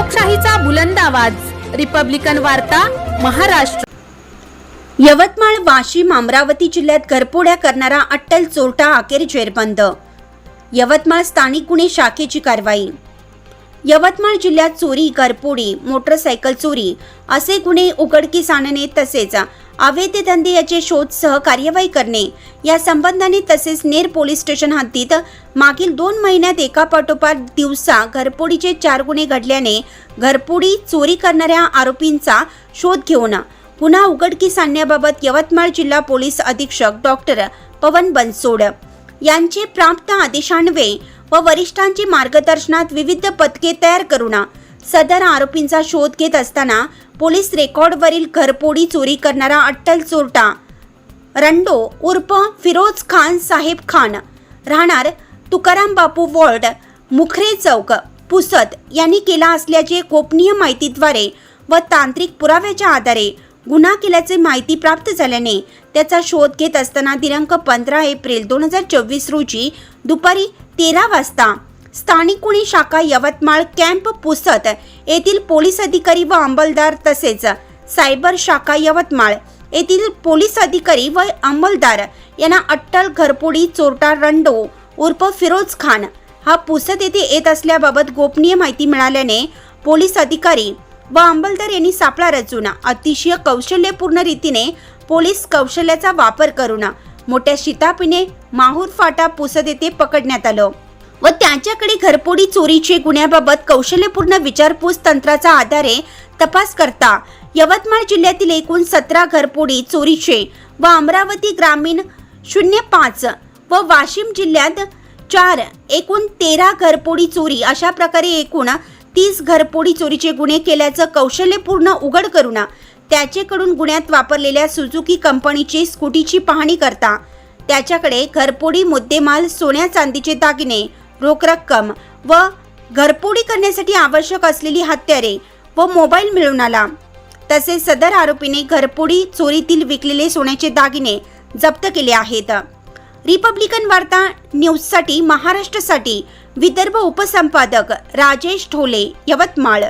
लोकशाहीचा बुलंद आवाज, रिपब्लिकन वार्ता, महाराष्ट्र। यवतमाळ, वाशिम, अमरावती जिल्ह्यात घरफोड्या करणारा अट्टल चोरटा अखेर जेरबंद। यवतमाळ स्थानिक गुन्हे शाखेची कारवाई। यवतमाळ जिल्ह्यात चोरी, घरफोडी, मोटरसायकल चोरी असे गुन्हे उघडकीस आणणे तसेच अवैध धंदे याचे शोधसह कार्यवाही करणे या संबंधाने तसेच नेर पोलीस स्टेशन हद्दीत मागील 2 महिन्यात एकापाठोपाठ दिवसा घरफोडीचे 4 गुन्हे घडल्याने घरफोडी चोरी करणाऱ्या आरोपींचा शोध घेऊन पुन्हा उघडकीस आणण्याबाबत यवतमाळ जिल्हा पोलीस अधीक्षक डॉक्टर पवन बनसोड यांचे प्राप्त आदेशान्वये व वरिष्ठांची मार्गदर्शनात विविध पथके तयार करून सदर आरोपींचा शोध घेत असताना पोलीस रेकॉर्डवरील घरफोडी चोरी करणारा अट्टल चोरटा रंडो उर्फ फिरोज खान साहेब खान राहणार तुकाराम बापू वॉर्ड, मुखरे चौक, पुसद यांनी केला असल्याचे गोपनीय माहितीद्वारे व तांत्रिक पुराव्याच्या आधारे गुन्हा केल्याची माहिती प्राप्त झाल्याने त्याचा शोध घेत असताना दिनांक 15 एप्रिल 2024 रोजी दुपारी 13 वाजता स्थानिक गुन्हे शाखा यवतमाळ कॅम्प पुसद येथील पोलीस अधिकारी व अंमलदार तसेच सायबर शाखा यवतमाळ येथील पोलीस अधिकारी व अंमलदार यांना अट्टल घरफोडी चोरटा रंडो उर्फ फिरोज खान हा पुसद येथे येत असल्याबाबत गोपनीय माहिती मिळाल्याने पोलीस अधिकारी व अंमलदार यांनी सापळा रचून अतिशय कौशल्यपूर्ण रीतीने पोलीस कौशल्याचा वापर करून मोठ्या शिताफीने माहूर फाटा पुसद येथे पकडण्यात आलं व त्यांच्याकडे घरफोडी चोरीचे गुन्ह्याबाबत कौशल्यपूर्ण विचारपूस तंत्राचा आधारे तपास करता यवतमाळ जिल्ह्यातील एकूण 17 घरफोडी चोरीचे व अमरावती ग्रामीण 05 व वाशिम जिल्ह्यात 4 एकूण 13 घरफोडी चोरी अशा प्रकारे एकूण 30 घरफोडी चोरीचे गुन्हे केल्याचं कौशल्यपूर्ण उघड करून त्याच्याकडून गुन्ह्यात वापरलेल्या सुझुकी कंपनीची स्कूटीची पाहणी करता त्याच्याकडे घरफोडी मुद्देमाल, सोन्या चांदीचे दागिने, रोख रक्कम व घरफोडी करण्यासाठी आवश्यक असलेली हत्यारे व मोबाईल मिळून आला। तसेच सदर आरोपीने घरफोडी चोरीतील विकलेले सोन्याचे दागिने जप्त केले आहेत। रिपब्लिकन वार्ता न्यूजसाठी महाराष्ट्रासाठी विदर्भ उपसंपादक राजेश ढोले, यवतमाळ।